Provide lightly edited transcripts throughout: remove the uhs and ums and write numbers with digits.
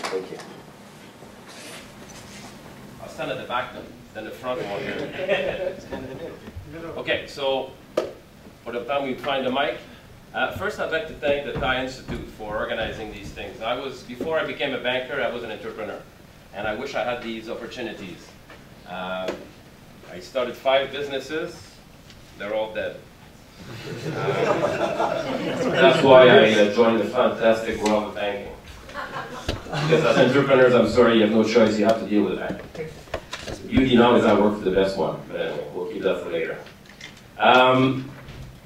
Thank you. I'll stand at the back then the front one here. Okay, so for the time we find the mic, first I'd like to thank the Thai Institute for organizing these things. Before I became a banker, I was an entrepreneur, and I wish I had these opportunities. I started 5 businesses. They're all dead. That's why I joined the fantastic world of banking. Because as entrepreneurs, I'm sorry, you have no choice. You have to deal with that. The beauty now is I work for the best one. But anyway, we'll keep that for later.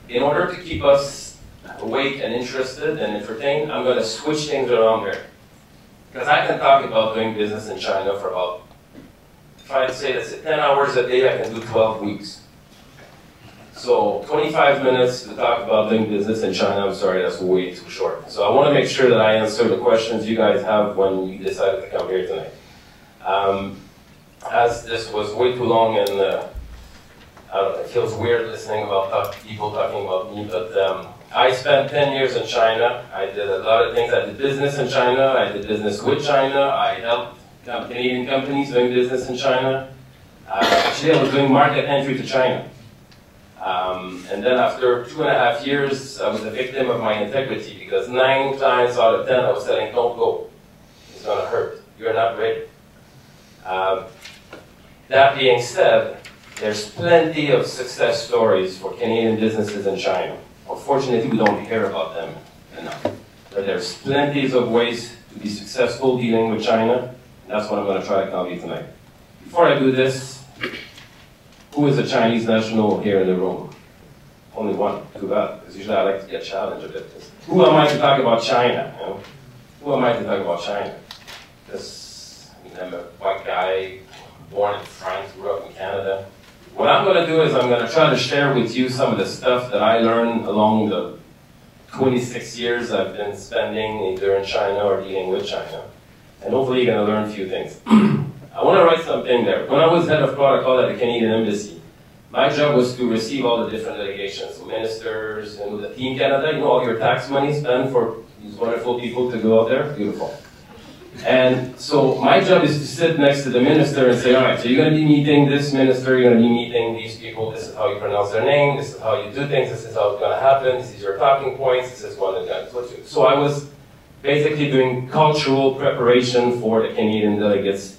In order to keep us awake and interested and entertained, I'm going to switch things around here. Because I can talk about doing business in China for about, if I'd say that's 10 hours a day, I can do 12 weeks. So 25 minutes to talk about doing business in China, I'm sorry, that's way too short. So I want to make sure that I answer the questions you guys have when you decided to come here tonight. As this was way too long and I don't know, it feels weird listening about people talking about me, but I spent 10 years in China. I did a lot of things. I did business in China. I did business with China. I helped Canadian companies doing business in China. Actually, I was doing market entry to China. And then after 2.5 years, I was a victim of my integrity because 9 clients out of 10 I was telling, don't go. It's going to hurt. You're not ready. That being said, there's plenty of success stories for Canadian businesses in China. Unfortunately, we don't hear about them enough. But there's plenty of ways to be successful dealing with China. And that's what I'm going to try to tell you tonight. Before I do this, who is a Chinese national here in the room? Only one. Too bad, because usually I like to get challenged a bit. Who am I to talk about China? You know? Who am I to talk about China? Because I'm a white guy, born in France, grew up in Canada. What I'm going to do is I'm going to try to share with you some of the stuff that I learned along the 26 years I've been spending either in China or dealing with China. And hopefully you're going to learn a few things. I want to write something there. When I was head of protocol at the Canadian Embassy, my job was to receive all the different delegations, so ministers, and the Team Canada, you know, all your tax money spent for these wonderful people to go out there. Beautiful. And so my job is to sit next to the minister and say, all right, so you're going to be meeting this minister, you're going to be meeting these people, this is how you pronounce their name, this is how you do things, this is how it's going to happen, this is your talking points, this is what it's going to do. So I was basically doing cultural preparation for the Canadian delegates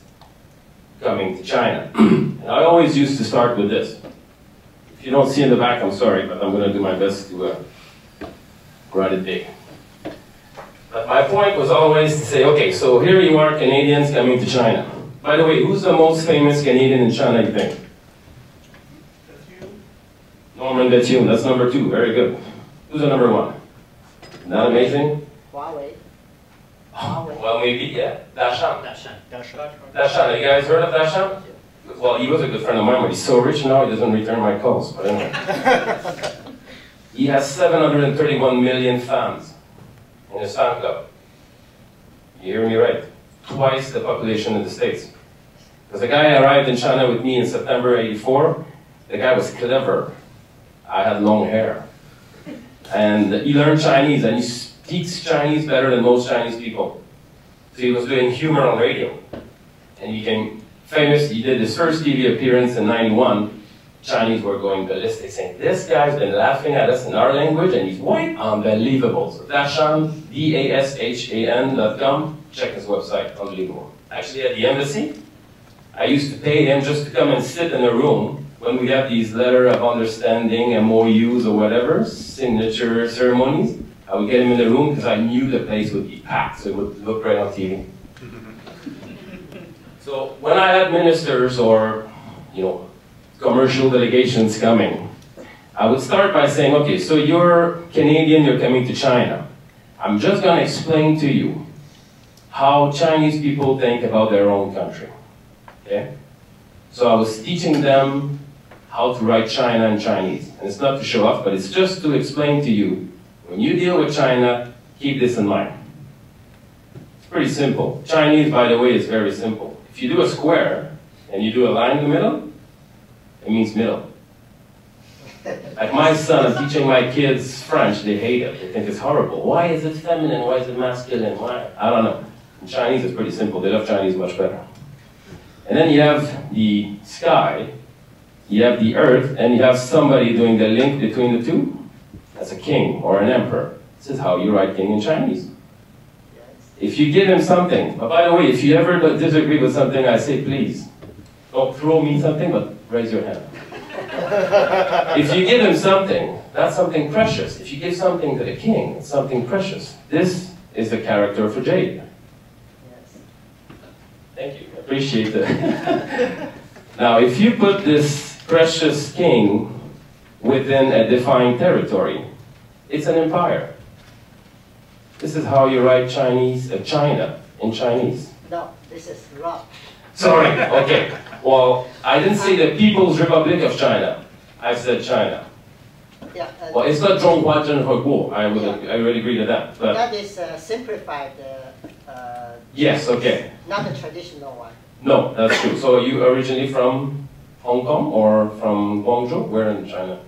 coming to China. And I always used to start with this. If you don't see in the back, I'm sorry, but I'm going to do my best to write it big. But my point was always to say, okay, so here you are, Canadians coming to China. By the way, who's the most famous Canadian in China, you think? Norman Bethune, that's number 2, very good. Who's the number 1? Isn't that amazing? Huawei. Well, maybe, yeah. Dashan. Dashan. Have you guys heard of Dashan? Well, he was a good friend of mine, but he's so rich now he doesn't return my calls. But anyway. He has 731 million fans in his fan club. You hear me right? Twice the population in the States. Because the guy arrived in China with me in September '84, the guy was clever. I had long hair. And he learned Chinese, and he speaks Chinese better than most Chinese people. So he was doing humor on radio. And he became famous. He did his first TV appearance in '91. Chinese were going ballistic, saying, this guy's been laughing at us in our language, and he's white. Unbelievable. So Dashan, dashan.com, check his website, unbelievable. Actually, at the embassy, I used to pay him just to come and sit in a room when we have these letter of understanding, MOUs or whatever, signature ceremonies. I would get him in the room because I knew the place would be packed, so it would look right on TV. So when I had ministers or, commercial delegations coming, I would start by saying, okay, so you're Canadian, you're coming to China. I'm just going to explain to you how Chinese people think about their own country. Okay? So I was teaching them how to write China in Chinese. And it's not to show off, but it's just to explain to you, when you deal with China, keep this in mind. It's pretty simple. Chinese, by the way, is very simple. If you do a square and you do a line in the middle, it means middle. Like my son, I'm teaching my kids French, they hate it, they think it's horrible. Why is it feminine, why is it masculine, why? I don't know. In Chinese it's pretty simple, they love Chinese much better. And then you have the sky, you have the earth, and you have somebody doing the link between the two. That's a king or an emperor. This is how you write king in Chinese. If you give him something, but by the way, if you ever disagree with something, I say please. Don't throw me something, but raise your hand. If you give him something, that's something precious. If you give something to the king, it's something precious. This is the character for jade. Yes. Thank you, appreciate it. Now, if you put this precious king within a defined territory, it's an empire. This is how you write Chinese, China in Chinese. No, this is wrong. Sorry, okay. Well, I didn't say the People's Republic of China. I said China. Yeah. Well, it's not 中华人民共和国. I would agree to that. But that is simplified. yes, okay. Not the traditional one. No, that's true. So you originally from Hong Kong or from Guangzhou? Where in China?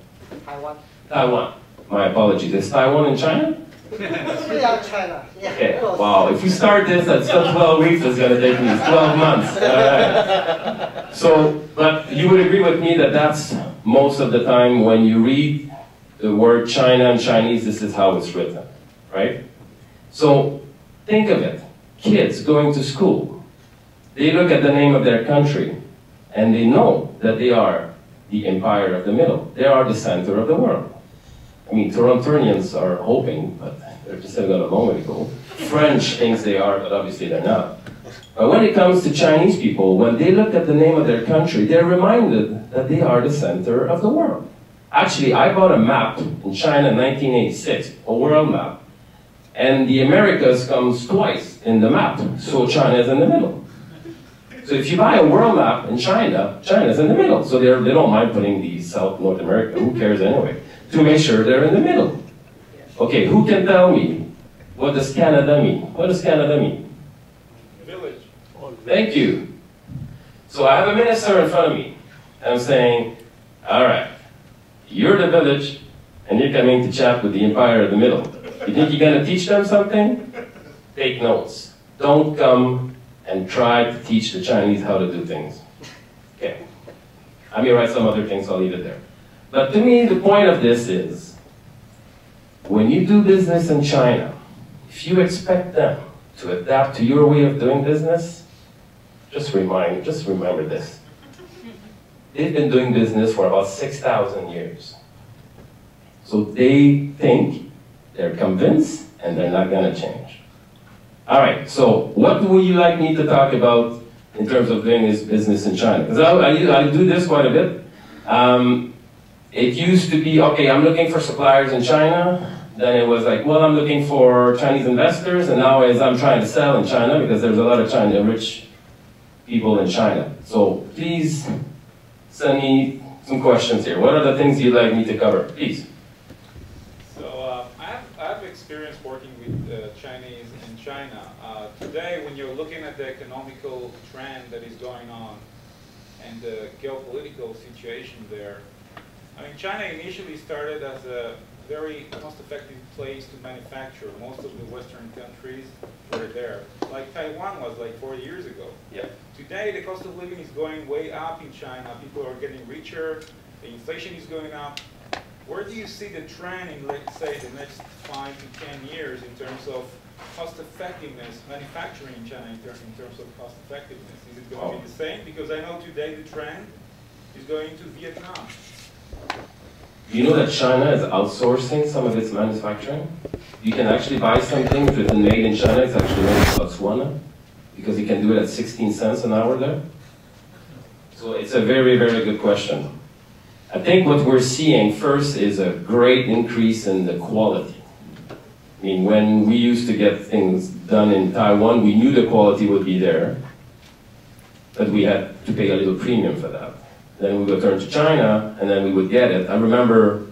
Taiwan. Taiwan. My apologies. Is Taiwan in China? Yeah, China. Yeah. Okay. Wow. If we start this at 12 weeks, it's going to take me 12 months. All right. So, but you would agree with me that that's most of the time when you read the word China in Chinese, this is how it's written, right? So think of it. Kids going to school, they look at the name of their country and they know that they are the empire of the middle. They are the center of the world. I mean, Torontonians are hoping, but they're just saying that a moment ago. French thinks they are, but obviously they're not. But when it comes to Chinese people, when they look at the name of their country, they're reminded that they are the center of the world. Actually, I bought a map in China in 1986, a world map, and the Americas comes twice in the map, so China is in the middle. So if you buy a world map in China, China's in the middle. So they don't mind putting the South North America, who cares anyway, to make sure they're in the middle. Okay, who can tell me, what does Canada mean? What does Canada mean? Village. Thank you. So I have a minister in front of me, and I'm saying, all right, you're the village, and you're coming to chat with the empire of the middle. You think you're going to teach them something? Take notes. Don't come and try to teach the Chinese how to do things. Okay. I may write some other things, so I'll leave it there. But to me, the point of this is, when you do business in China, if you expect them to adapt to your way of doing business, just remember this. They've been doing business for about 6,000 years. So they think, they're convinced, and they're not going to change. All right, so what would you like me to talk about in terms of doing this business in China? Because I do this quite a bit. It used to be, okay, I'm looking for suppliers in China. Then it was like, well, I'm looking for Chinese investors. And now I'm trying to sell in China because there's a lot of rich people in China. So please send me some questions here. What are the things you'd like me to cover? Please. So I have experience working with Chinese in China. Today, when you're looking at the economical trend that is going on and the geopolitical situation there, I mean, China initially started as a very cost-effective place to manufacture. Most of the Western countries were there. Like Taiwan was like 40 years ago. Yeah. Today, the cost of living is going way up in China. People are getting richer. The inflation is going up. Where do you see the trend in, let's say, the next 5 to 10 years in terms of cost-effectiveness, manufacturing in China in terms of cost-effectiveness? Is it going to be the same? Because I know today the trend is going to Vietnam. You know that China is outsourcing some of its manufacturing? You can actually buy something if it's made in China, it's actually made in Botswana, because you can do it at 16 cents an hour there. So it's a very, very good question. I think what we're seeing first is a great increase in the quality. I mean, when we used to get things done in Taiwan, we knew the quality would be there, but we had to pay a little premium for that. Then we would turn to China, and then we would get it. I remember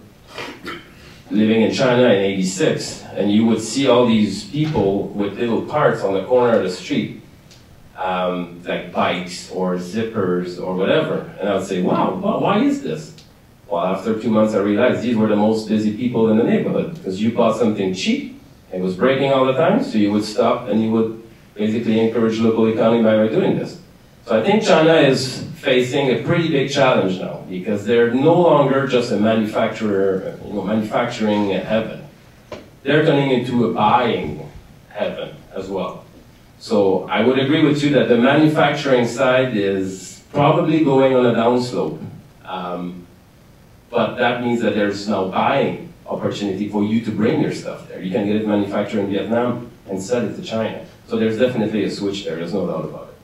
living in China in '86, and you would see all these people with little parts on the corner of the street, like bikes or zippers or whatever. And I would say, wow, why is this? Well, after 2 months, I realized these were the most busy people in the neighborhood because you bought something cheap, it was breaking all the time, so you would stop and you would basically encourage local economy by doing this. So I think China is facing a pretty big challenge now because they're no longer just a manufacturer, manufacturing heaven. They're turning into a buying heaven as well. So I would agree with you that the manufacturing side is probably going on a downslope. But that means that there's now buying opportunity for you to bring your stuff there. You can get it manufactured in Vietnam and sell it to China. So there's definitely a switch there, there's no doubt about it.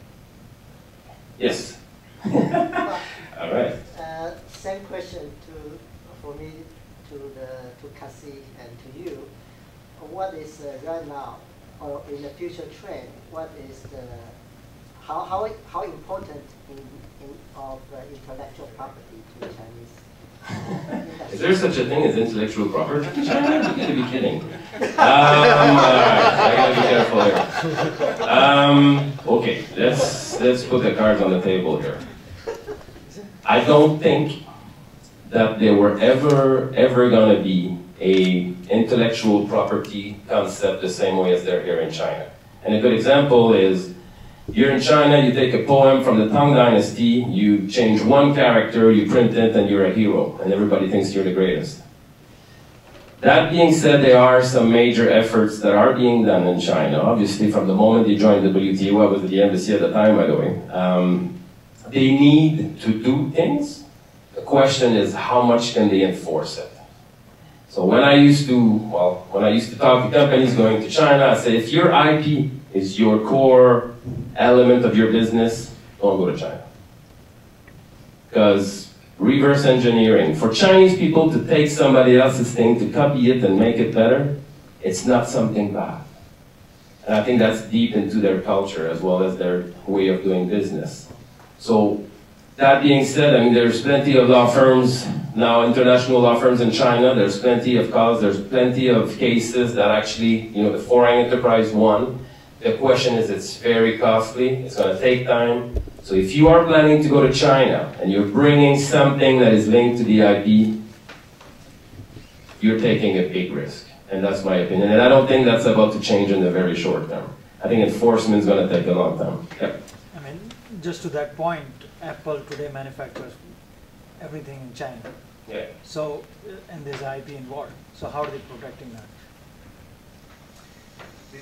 Yes? All right. Same question for me, to Cassie and to you. What is right now, or in the future trend, what is the, how important of intellectual property to Chinese? Is there such a thing as intellectual property in China? You gotta be kidding. I gotta be careful here. Okay, let's put the cards on the table here. I don't think that there were ever gonna be a intellectual property concept the same way as they're here in China. And a good example is, here in China, you take a poem from the Tang Dynasty, you change one character, you print it, and you're a hero, and everybody thinks you're the greatest. That being said, there are some major efforts that are being done in China. Obviously, from the moment they joined the WTO, I was at the embassy at the time, by the way. They need to do things. The question is, how much can they enforce it? So when I used to talk to companies going to China, I said, if your IP is your core element of your business, don't go to China. Because reverse engineering, for Chinese people to take somebody else's thing, to copy it and make it better, it's not something bad. And I think that's deep into their culture as well as their way of doing business. So that being said, I mean, there's plenty of law firms now, international law firms in China. There's plenty of calls, there's plenty of cases that actually, the foreign enterprise won. The question is, it's very costly, it's going to take time. So if you are planning to go to China and you're bringing something that is linked to the IP, you're taking a big risk. And that's my opinion. And I don't think that's about to change in the very short term. I think enforcement is going to take a long time. Yep. I mean, just to that point, Apple today manufactures everything in China. Yeah. So, and there's IP involved. So how are they protecting that?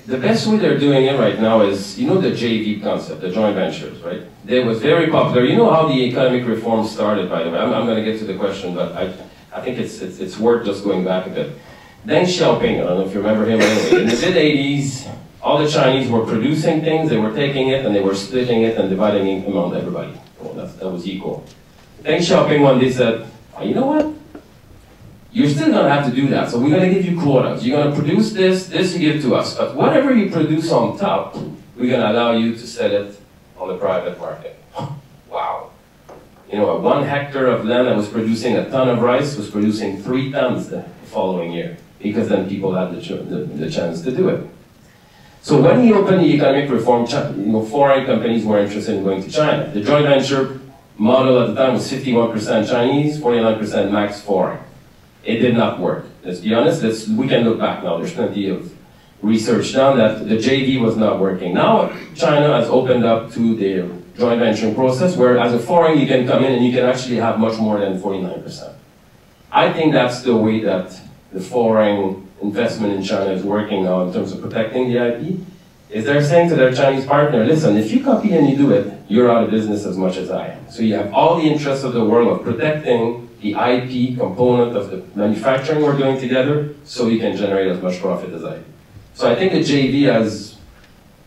The best way they're doing it right now is, the JV concept, the joint ventures, right? They was very popular. You know how the economic reform started, by the way. I'm going to get to the question, but I think it's worth just going back a bit. Deng Xiaoping, I don't know if you remember him anyway, in the mid-80s, all the Chinese were producing things, they were taking it, and they were splitting it and dividing it among everybody. Well, that was equal. Deng Xiaoping one day said, you know what? You're still going to have to do that, so we're going to give you quotas. You're going to produce this you give to us. But whatever you produce on top, we're going to allow you to sell it on the private market. Wow. A 1 hectare of land that was producing a ton of rice was producing 3 tons the following year, because then people had the chance to do it. So when he opened the economic reform, foreign companies were interested in going to China. The joint venture model at the time was 51% Chinese, 49% max foreign. It did not work. Let's be honest, we can look back now. There's plenty of research done that the JV was not working. Now China has opened up to the joint venturing process where as a foreign you can come in and you can actually have much more than 49%. I think that's the way that the foreign investment in China is working now in terms of protecting the IP. Is they're saying to their Chinese partner, listen, if you copy and you do it, you're out of business as much as I am. So you have all the interests of the world of protecting the IP component of the manufacturing we're doing together so we can generate as much profit as I do. So I think the JV has,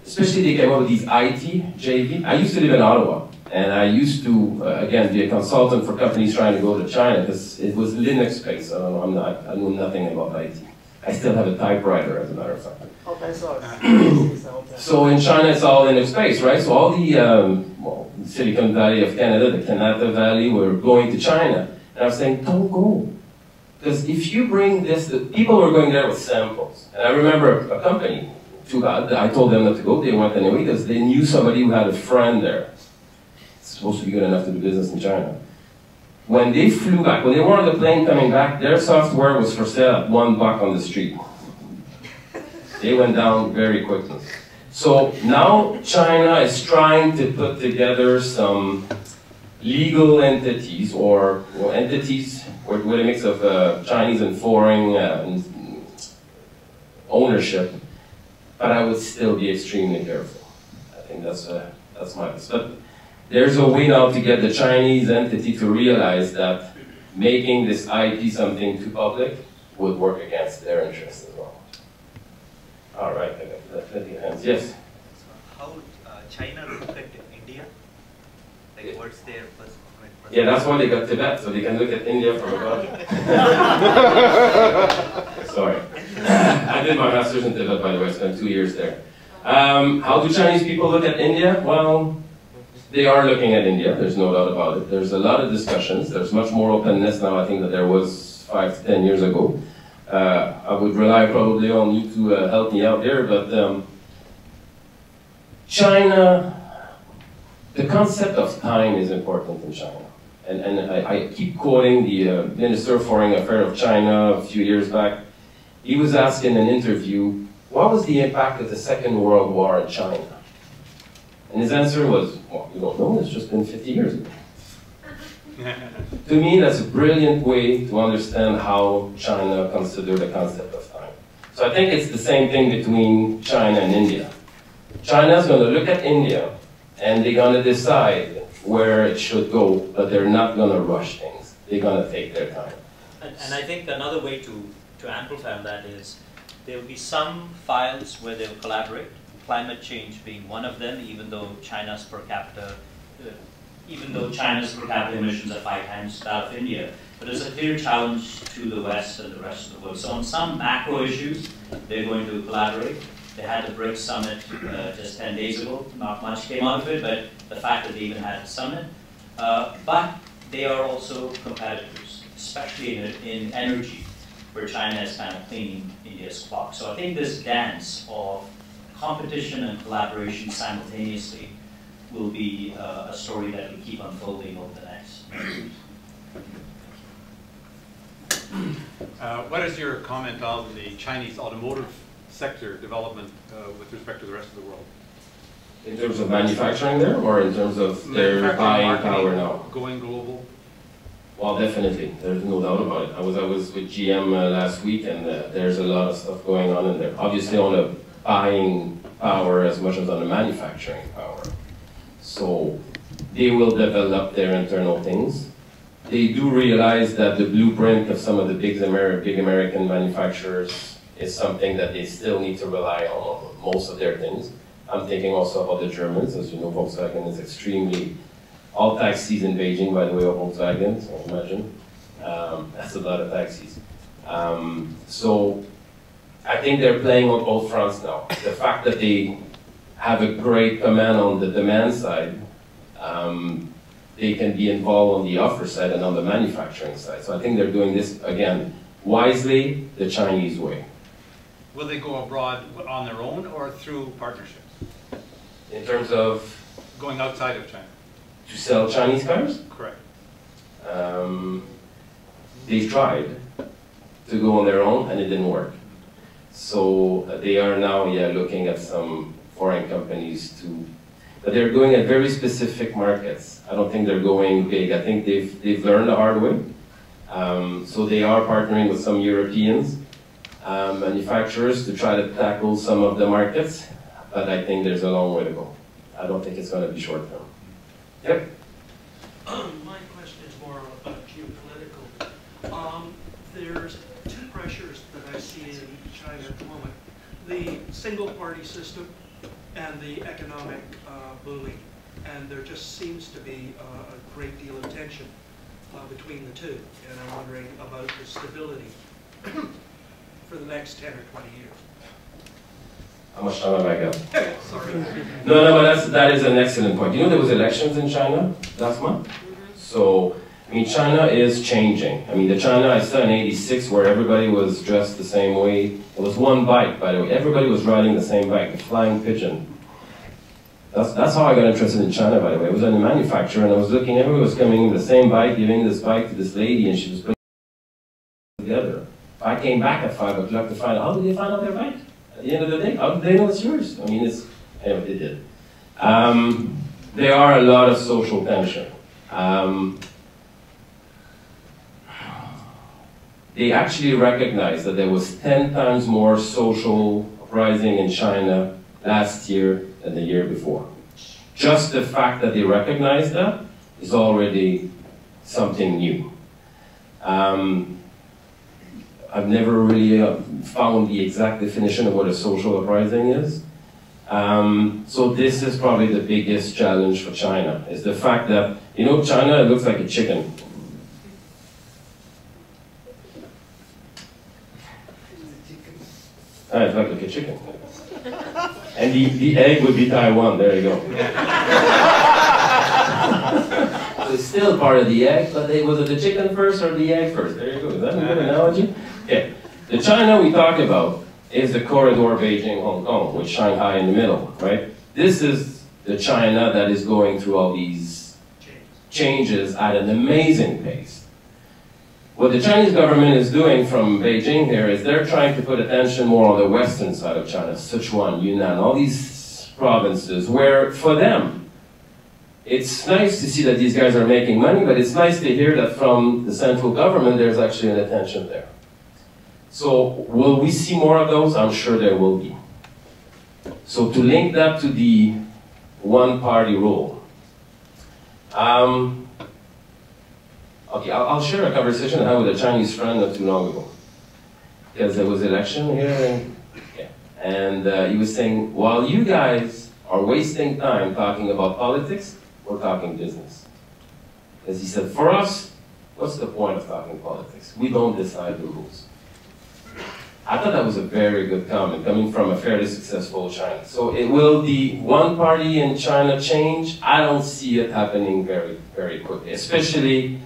especially they came up with these IT JV. I used to live in Ottawa, and I used to, again, be a consultant for companies trying to go to China because it was Linux-based. I know nothing about IT. I still have a typewriter, as a matter of fact. Open source. So in China, it's all Linux-based, right? So all the Silicon Valley of Canada, the Kanata Valley, were going to China. And I was saying, don't go. Because if you bring this, people were going there with samples. And I remember a company, too bad, I told them not to go, they went anyway, because they knew somebody who had a friend there. It's supposed to be good enough to do business in China. when they flew back, when they were on the plane coming back, their software was for sale at $1 on the street. They went down very quickly. So now China is trying to put together some legal entities or entities with a mix of Chinese and foreign ownership, but I would still be extremely careful. I think that's my guess. But there's a way now to get the Chinese entity to realize that making this IP something too public would work against their interests as well. All right, I got plenty of hands. Yes? How would China look at India? Like, what's their first? Yeah, that's why they got Tibet, so they can look at India from above. Sorry. I did my master's in Tibet, by the way. I spent 2 years there. How do Chinese people look at India? Well, they are looking at India. There's no doubt about it. There's a lot of discussions. There's much more openness now, I think, than there was 5 to 10 years ago. I would rely probably on you to help me out there, but China, the concept of time is important in China. And I keep quoting the Minister of Foreign Affairs of China a few years back. He was asked in an interview, what was the impact of the Second World War in China? And his answer was, well, you don't know, it's just been 50 years ago. To me, that's a brilliant way to understand how China considers the concept of time. So I think it's the same thing between China and India. China's going to look at India, and they're going to decide where it should go, but they're not going to rush things. They're going to take their time. And I think another way to amplify on that is there will be some files where they'll collaborate, climate change being one of them, even though China's per capita emissions are 5 times that of India. But there's a clear challenge to the West and the rest of the world. So on some macro issues, they're going to collaborate. They had the BRICS summit just 10 days ago. Not much came out of it, but the fact that they even had a summit. But they are also competitors, especially in energy, where China is kind of cleaning India's clock. So I think this dance of competition and collaboration simultaneously will be a story that will keep unfolding over the next years. What is your comment on the Chinese automotive sector development with respect to the rest of the world? In terms of manufacturing there, or in terms of their buying power now? Going global? Well, definitely. There's no doubt about it. I was with GM last week, and there's a lot of stuff going on in there. Obviously on the buying power as much as on the manufacturing power. So they will develop their internal things. They do realize that the blueprint of some of the big American manufacturers is something that they still need to rely on most of their things. I'm thinking also about the Germans. As you know, Volkswagen is extremely, all taxis in Beijing, by the way, are Volkswagen, so imagine. That's a lot of taxis. So I think they're playing on all fronts now. The fact that they have a great command on the demand side, they can be involved on the offer side and on the manufacturing side. So I think they're doing this, again, wisely, the Chinese way. Will they go abroad on their own or through partnerships? In terms of? Going outside of China. To sell Chinese cars? Correct. They tried to go on their own and it didn't work. So they are now, looking at some foreign companies to, but they're going at very specific markets. I don't think they're going big. I think they've learned the hard way. So they are partnering with some Europeans manufacturers to try to tackle some of the markets, but I think there's a long way to go. I don't think it's going to be short term. Yep. My question is more geopolitical. There's two pressures that I see in China at the moment: the single-party system and the economic booming. And there just seems to be a great deal of tension between the two. And I'm wondering about the stability for the next 10 or 20 years. How much time have I got? Sorry. No, but that is an excellent point. You know there was elections in China last month? So, I mean, China is changing. I mean, the China I saw in '86 where everybody was dressed the same way. It was one bike, by the way. Everybody was riding the same bike, the flying pigeon. That's how I got interested in China, by the way. I was in a manufacturer, and I was looking, everyone was coming in the same bike, giving this bike to this lady, and she was putting it together. I came back at 5 o'clock to find out, how did they find out their bike? At the end of the day, how did they know it's yours? I mean, anyway, they did. There are a lot of social tension. They actually recognized that there was 10 times more social uprising in China last year than the year before. Just the fact that they recognize that is already something new. I've never really found the exact definition of what a social uprising is. So this is probably the biggest challenge for China, is the fact that, you know, China looks like a chicken. It's like a chicken. And the egg would be Taiwan, there you go. So it's still part of the egg, but was it the chicken first or the egg first? There you go, is that a good analogy? Okay, the China we talk about is the corridor Beijing-Hong Kong, with Shanghai in the middle, right? This is the China that is going through all these changes at an amazing pace. What the Chinese government is doing from Beijing here is they're trying to put attention more on the western side of China, Sichuan, Yunnan, all these provinces, where for them, it's nice to see that these guys are making money, but it's nice to hear that from the central government there's actually an attention there. So will we see more of those? I'm sure there will be. So to link that to the one-party rule, okay, I'll share a conversation I had with a Chinese friend not too long ago. Because there was election here, and he was saying, while you guys are wasting time talking about politics, we're talking business. Because he said, for us, what's the point of talking politics? We don't decide the rules. I thought that was a very good comment, coming from a fairly successful China. So will the one party in China change? I don't see it happening very, very quickly, especially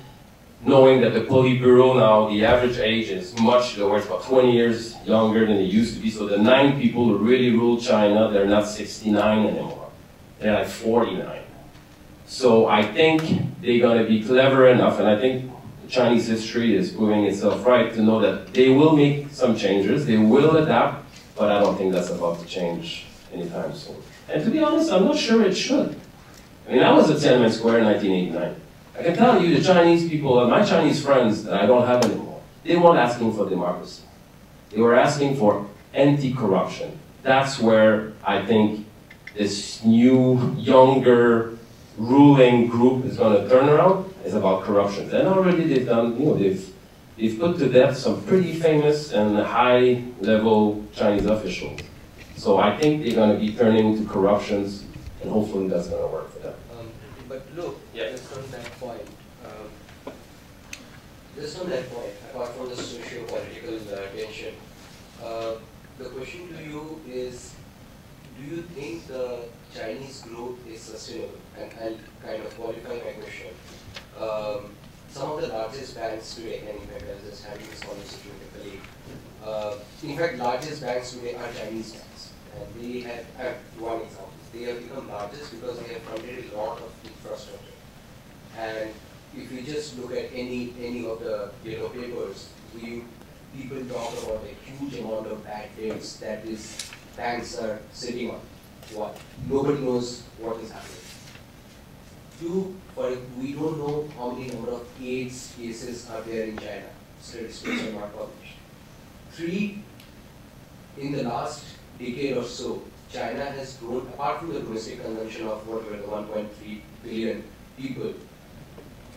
knowing that the Politburo now, the average age is much lower, it's about 20 years younger than it used to be. So the 9 people who really rule China, they're not 69 anymore. They're like 49. So I think they're going to be clever enough, and I think Chinese history is proving itself right, to know that they will make some changes, they will adapt, but I don't think that's about to change anytime soon. And to be honest, I'm not sure it should. I mean, I was at Tiananmen Square in 1989. I can tell you the Chinese people, my Chinese friends that I don't have anymore, they weren't asking for democracy. They were asking for anti-corruption. That's where I think this new, younger, ruling group is going to turn around, is about corruption. And already they've done, you know, they've put to death some pretty famous and high-level Chinese officials. So I think they're going to be turning to corruptions, and hopefully that's going to work for them. But look, just on that point, apart from the socio-political tension, the question to you is, do you think the Chinese growth is sustainable? And I'll kind of qualify my question. Some of the largest banks today, and in fact I was just having this conversation with a colleague, in fact largest banks today are Chinese banks. And they have one example. They have become largest because they have funded a lot of infrastructure. And if you just look at any of the yellow papers, people talk about a huge amount of bad debts that these banks are sitting on. What? Nobody knows what is happening. 2, we don't know how many number of AIDS cases are there in China. Statistics are not published. 3, in the last decade or so, China has grown, apart from the domestic consumption of whatever, the 1.3 billion people,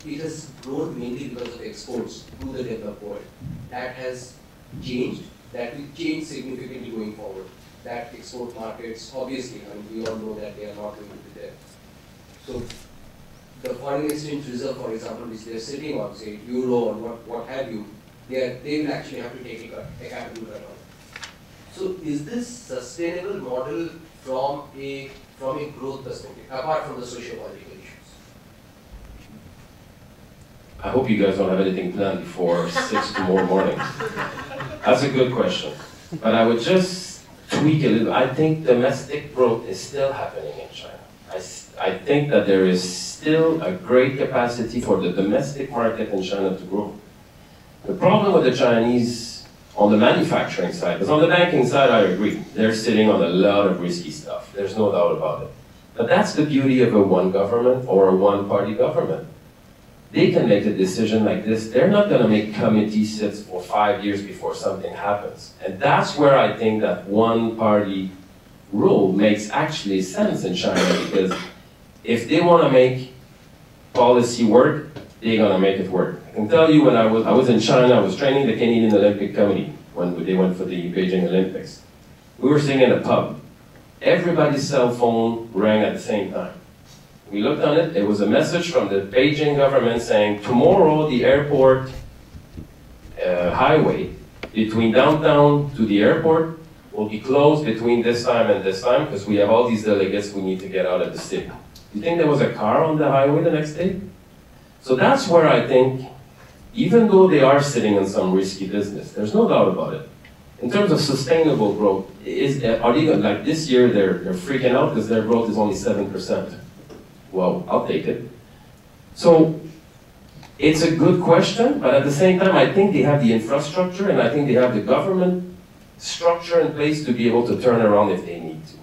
it has grown mainly because of exports to the developed world. That has changed. That will change significantly going forward. That export markets, obviously, I mean, we all know that they are not going to be there. So the foreign exchange reserve, for example, which they are sitting on, say euro or what have you, they will actually have to take a capital cut on. So is this sustainable model from a growth perspective, apart from the socio-political issues? I hope you guys don't have anything planned before 6 tomorrow morning. That's a good question. But I would just tweak a little. I think domestic growth is still happening in China. I think that there is still a great capacity for the domestic market in China to grow. The problem with the Chinese on the manufacturing side, because on the banking side, I agree, they're sitting on a lot of risky stuff. There's no doubt about it. But that's the beauty of a one government or a one-party government. They can make a decision like this. They're not going to make committee sits for 5 years before something happens. And that's where I think that one-party rule makes actually sense in China, because if they want to make policy work, they're going to make it work. I can tell you when I was in China, I was training the Canadian Olympic Committee when they went for the Beijing Olympics. We were sitting in a pub. Everybody's cell phone rang at the same time. We looked on it, it was a message from the Beijing government saying, tomorrow the airport highway between downtown to the airport will be closed between this time and this time because we have all these delegates we need to get out of the city. Do you think there was a car on the highway the next day? So that's where I think, even though they are sitting in some risky business, there's no doubt about it. In terms of sustainable growth, are they going, like this year they're freaking out because their growth is only 7%. Well, I'll take it. So it's a good question, but at the same time, I think they have the infrastructure and I think they have the government structure in place to be able to turn around if they need to.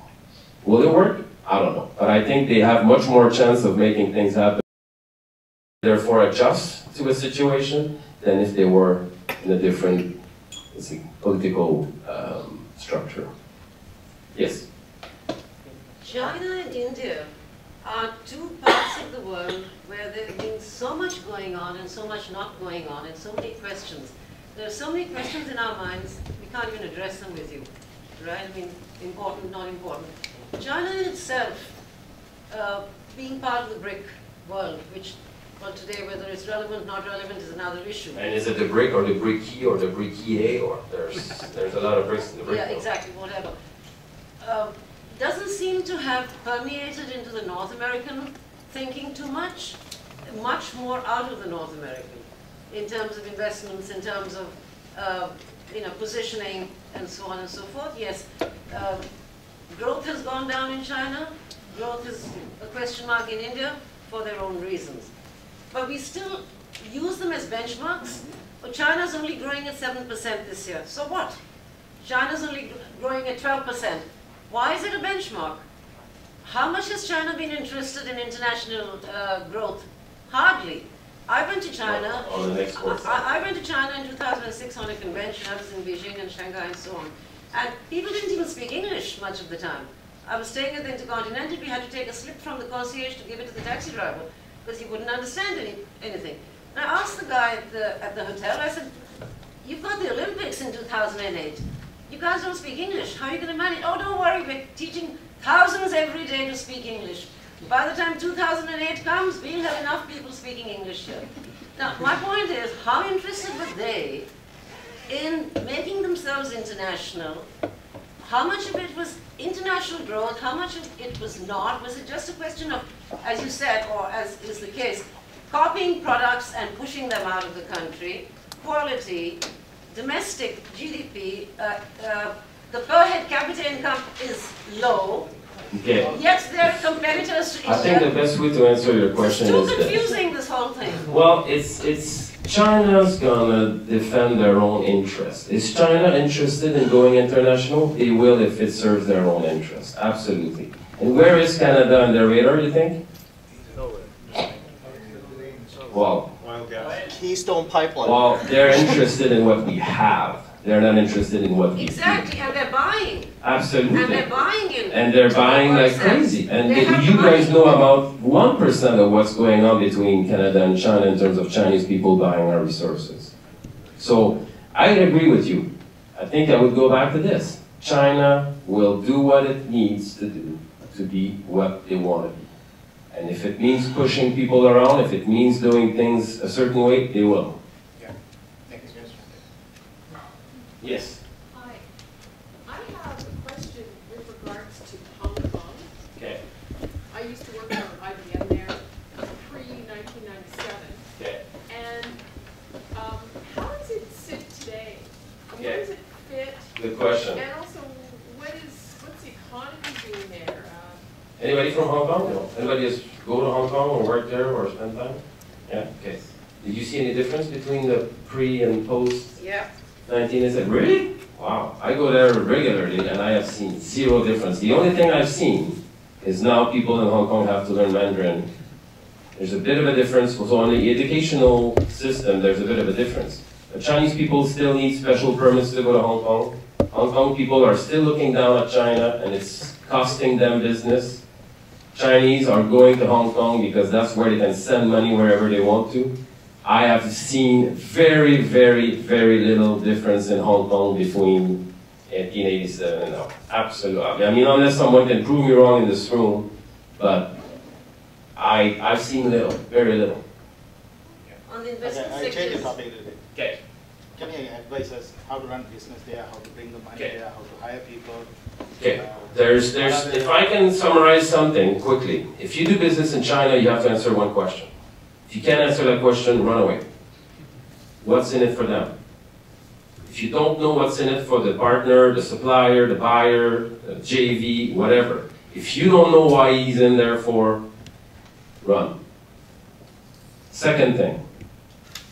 Will it work? I don't know. But I think they have much more chance of making things happen, therefore adjust to a situation, than if they were in a different, let's see, political structure. Yes? China and India are two parts of the world where there's been so much going on and so much not going on and so many questions. There are so many questions in our minds, we can't even address them with you, right? I mean, important, not important. China in itself, being part of the BRIC world, which, well, today, whether it's relevant, not relevant is another issue. And is it the BRIC or the BRIC or the BRIC or there's a lot of BRICs in the BRIC? Yeah, exactly, whatever. Doesn't seem to have permeated into the North American thinking too much, much more out of the North American, in terms of investments, in terms of positioning, and so on and so forth. Yes, growth has gone down in China. Growth is a question mark in India for their own reasons. But we still use them as benchmarks. But China's only growing at 7% this year. So what? China's only growing at 12%. Why is it a benchmark? How much has China been interested in international growth? Hardly. I went to China. On the export side. I went to China in 2006 on a convention. I was in Beijing and Shanghai and so on. And people didn't even speak English much of the time. I was staying at the Intercontinental. We had to take a slip from the concierge to give it to the taxi driver because he wouldn't understand anything. And I asked the guy at the hotel, I said, you've got the Olympics in 2008. You guys don't speak English. How are you going to manage? Oh, don't worry, we're teaching thousands every day to speak English. By the time 2008 comes, we'll have enough people speaking English here. Now, my point is, how interested were they in making themselves international? How much of it was international growth? How much of it was not? Was it just a question of, as you said, or as is the case, copying products and pushing them out of the country, quality, domestic GDP, the per head capita income is low, Okay. yet they're competitors to each other. I think the best way to answer your question It's is too this. confusing, this whole thing. Well, it's China's gonna defend their own interests. Is China interested in going international? They will if it serves their own interests, absolutely. And where is Canada on their radar, you think? Well, Keystone Pipeline. well, they're interested in what we have. They're not interested in what we Exactly, and they're buying. Absolutely. And they're buying in. And they're buying like crazy. And They have you the guys money. know about 1% of what's going on between Canada and China in terms of Chinese people buying our resources. So I agree with you. I think I would go back to this. China will do what it needs to do to be what they want to be. And if it means pushing people around, if it means doing things a certain way, they will. Yeah. Thank you, Mr. Yes. Hi. I have a question with regards to Hong Kong. Okay. I used to work for IBM there pre-1997. Okay. And how does it sit today? And Okay. where does it fit? Good question. And also, what's the economy doing there? Anybody from Hong Kong? No. Anybody just go to Hong Kong or work there or spend time? Yeah, okay. Did you see any difference between the pre and post Yeah. 19? I said, really? Wow, I go there regularly and I have seen zero difference. The only thing I've seen is now people in Hong Kong have to learn Mandarin. There's a bit of a difference. So on the educational system, there's a bit of a difference. The Chinese people still need special permits to go to Hong Kong. Hong Kong people are still looking down at China and it's costing them business. Chinese are going to Hong Kong because that's where they can send money wherever they want to. I have seen very, very, very little difference in Hong Kong between 1887 and now. Absolutely. I mean, unless someone can prove me wrong in this room, but I've seen little, very little. On the investment I change the sectors. topic a little bit. Okay. Can you advise us how to run business there, how to bring the money Okay. there, how to hire people? Okay. If I can summarize something quickly, if you do business in China, you have to answer one question. If you can't answer that question, run away. What's in it for them? If you don't know what's in it for the partner, the supplier, the buyer, the JV, whatever, if you don't know why he's in there for, run. Second thing,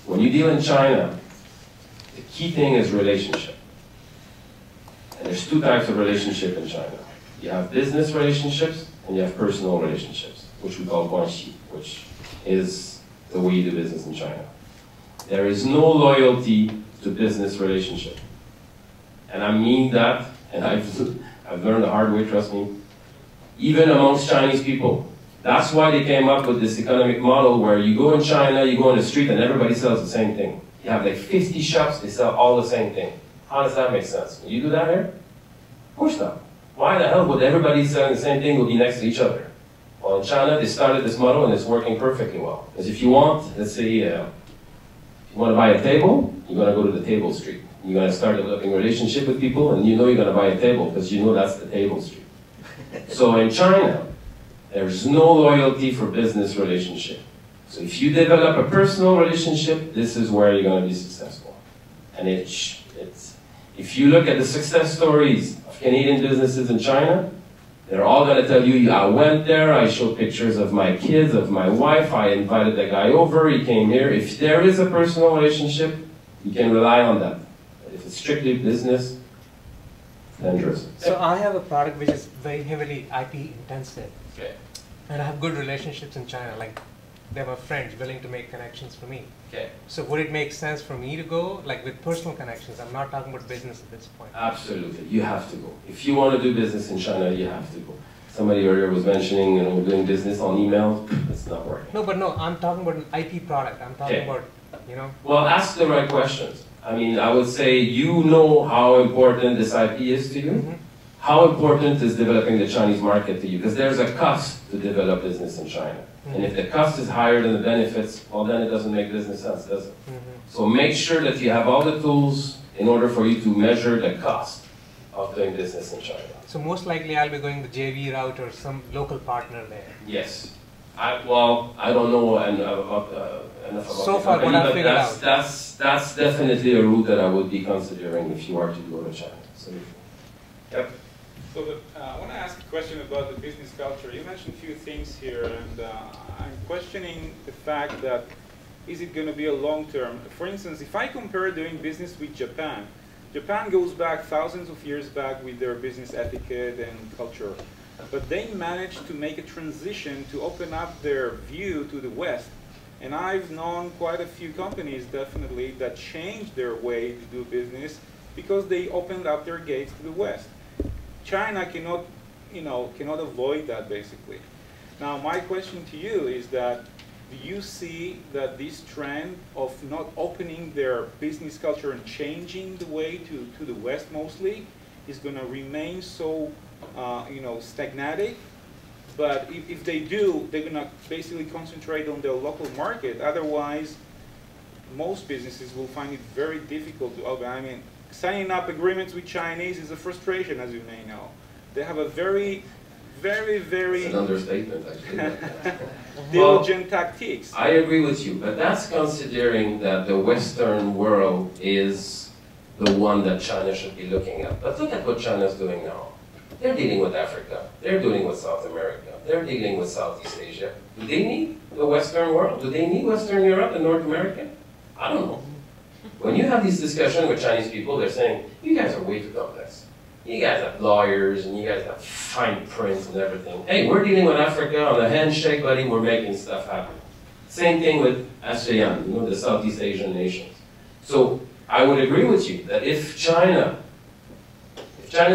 when you deal in China, the key thing is relationship. And there's two types of relationship in China. You have business relationships and you have personal relationships, which we call guanxi, which is the way you do business in China. There is no loyalty to business relationship. And I mean that, and I've learned the hard way, trust me, even amongst Chinese people. That's why they came up with this economic model where you go in China, you go on the street and everybody sells the same thing. You have like 50 shops, they sell all the same thing. How does that make sense? You do that here? Of course not. Why the hell would everybody selling the same thing will be next to each other? Well, in China, they started this model and it's working perfectly well. Because if you want, let's say, if you want to buy a table, you're going to go to the table street. You're going to start developing a relationship with people and you know you're going to buy a table because you know that's the table street. So in China, there's no loyalty for business relationship. So if you develop a personal relationship, this is where you're going to be successful. And if you look at the success stories of Canadian businesses in China, they're all going to tell you, I went there, I showed pictures of my kids, of my wife, I invited the guy over, he came here. If there is a personal relationship, you can rely on that. But if it's strictly business, dangerous. So I have a product which is very heavily IP intensive. Okay. And I have good relationships in China, like they were friends willing to make connections for me. Okay. So would it make sense for me to go, like with personal connections? I'm not talking about business at this point. Absolutely, you have to go. If you want to do business in China, you have to go. Somebody earlier was mentioning, doing business on email. It's not working. No, but no, I'm talking about an IP product. I'm talking about, Well, ask the right questions. I mean, I would say you know how important this IP is to you. Mm-hmm. How important is developing the Chinese market to you? Because there's a cost to develop business in China. Mm-hmm. And if the cost is higher than the benefits, well, then it doesn't make business sense, does it? Mm-hmm. So make sure that you have all the tools in order for you to measure the cost of doing business in China. So most likely I'll be going the JV route or some local partner there. Yes. I don't know enough about so far what I've figured out. That's definitely a route that I would be considering if you are to go to China. So, yep. So I want to ask a question about the business culture. You mentioned a few things here, and I'm questioning the fact that is it going to be a long-term? For instance, if I compare doing business with Japan, Japan goes back thousands of years back with their business etiquette and culture, but they managed to make a transition to open up their view to the West. And I've known quite a few companies, definitely, that changed their way to do business because they opened up their gates to the West. China cannot, cannot avoid that, basically. Now, my question to you is that, do you see that this trend of not opening their business culture and changing the way to the West mostly is going to remain so, stagnatic? But if they do, they're going to basically concentrate on their local market. Otherwise, most businesses will find it very difficult to open. I mean, signing up agreements with Chinese is a frustration, as you may know. They have a very, very, very... It's an understatement, actually. diligent tactics. I agree with you, but that's considering that the Western world is the one that China should be looking at. But look at what China's doing now. They're dealing with Africa. They're dealing with South America. They're dealing with Southeast Asia. Do they need the Western world? Do they need Western Europe and North America? I don't know. When you have these discussions with Chinese people, they're saying, you guys are way too complex. You guys have lawyers and you guys have fine prints and everything. Hey, we're dealing with Africa on a handshake, buddy, we're making stuff happen. Same thing with ASEAN, you know, the Southeast Asian nations. So I would agree with you that if China's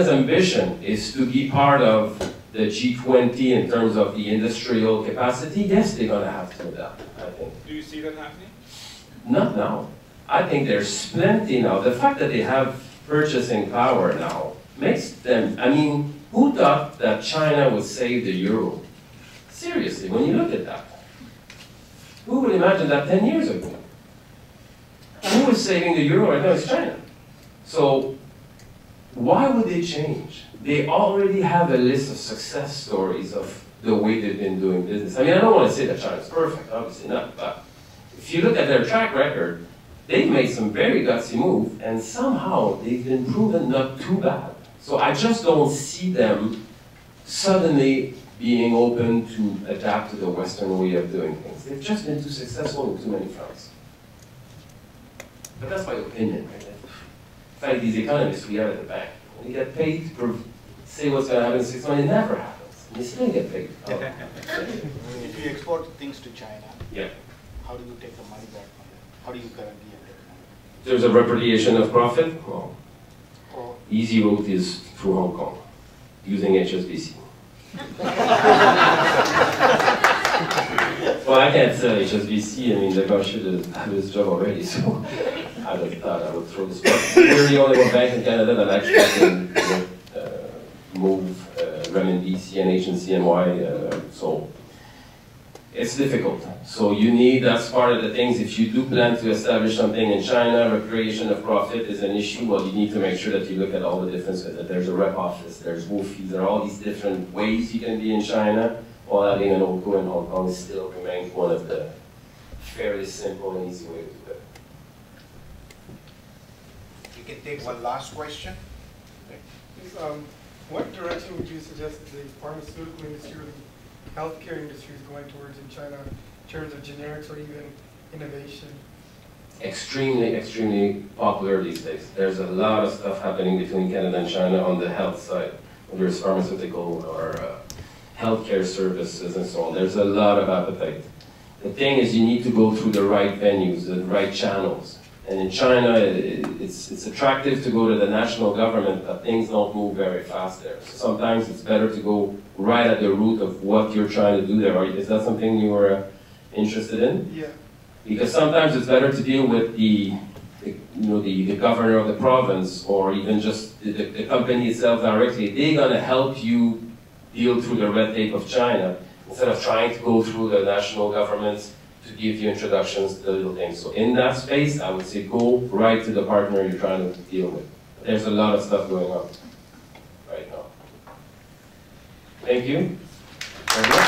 ambition is to be part of the G20 in terms of the industrial capacity, yes, they're going to have to adapt, I think. Do you see that happening? Not now. I think there's plenty now. The fact that they have purchasing power now makes them, I mean, who thought that China would save the euro? Seriously, when you look at that. Who would imagine that 10 years ago? Who is saving the euro right now? It's China. So why would they change? They already have a list of success stories of the way they've been doing business. I mean, I don't want to say that China's perfect, obviously not, but if you look at their track record, they've made some very gutsy moves, and somehow they've been proven not too bad. So I just don't see them suddenly being open to adapt to the Western way of doing things. They've just been too successful in too many fronts. But that's my opinion, right? In fact, these economists we have at the bank, when they get paid to say what's going to happen in 6 months, it never happens. They still get paid. Oh. If you export things to China, Yeah. how do you take the money back from them? How do you guarantee it? There's a repatriation of profit. Well, Or easy route is through Hong Kong, using HSBC. Well, I can't sell HSBC. I mean, the guy should have his job already, so I just thought I would throw this one. We're the only one bank in Canada that actually can move renminbi, CNH, and CNY, so it's difficult. So you need, that's part of the things, if you do plan to establish something in China, repatriation of profit is an issue, well, you need to make sure that you look at all the differences, that there's a rep office, there's WOFIs, there are all these different ways you can be in China, while having an OCO in Hong Kong still remains one of the fairly simple and easy way to do it. You can take one last question. What direction would you suggest the pharmaceutical industry or the healthcare industry is going towards in China in terms of generics or even innovation? Extremely, extremely popular these days. There's a lot of stuff happening between Canada and China on the health side, whether it's pharmaceutical or healthcare services and so on. There's a lot of appetite. The thing is, you need to go through the right venues, the right channels. And in China, it's attractive to go to the national government, but things don't move very fast there. So sometimes it's better to go right at the root of what you're trying to do there. Is that something you were interested in? Yeah. Because sometimes it's better to deal with the governor of the province, or even just the company itself directly. They're going to help you deal through the red tape of China, instead of trying to go through the national governments to give you introductions to the little things. So in that space, I would say go right to the partner you're trying to deal with. There's a lot of stuff going on right now. Thank you very much.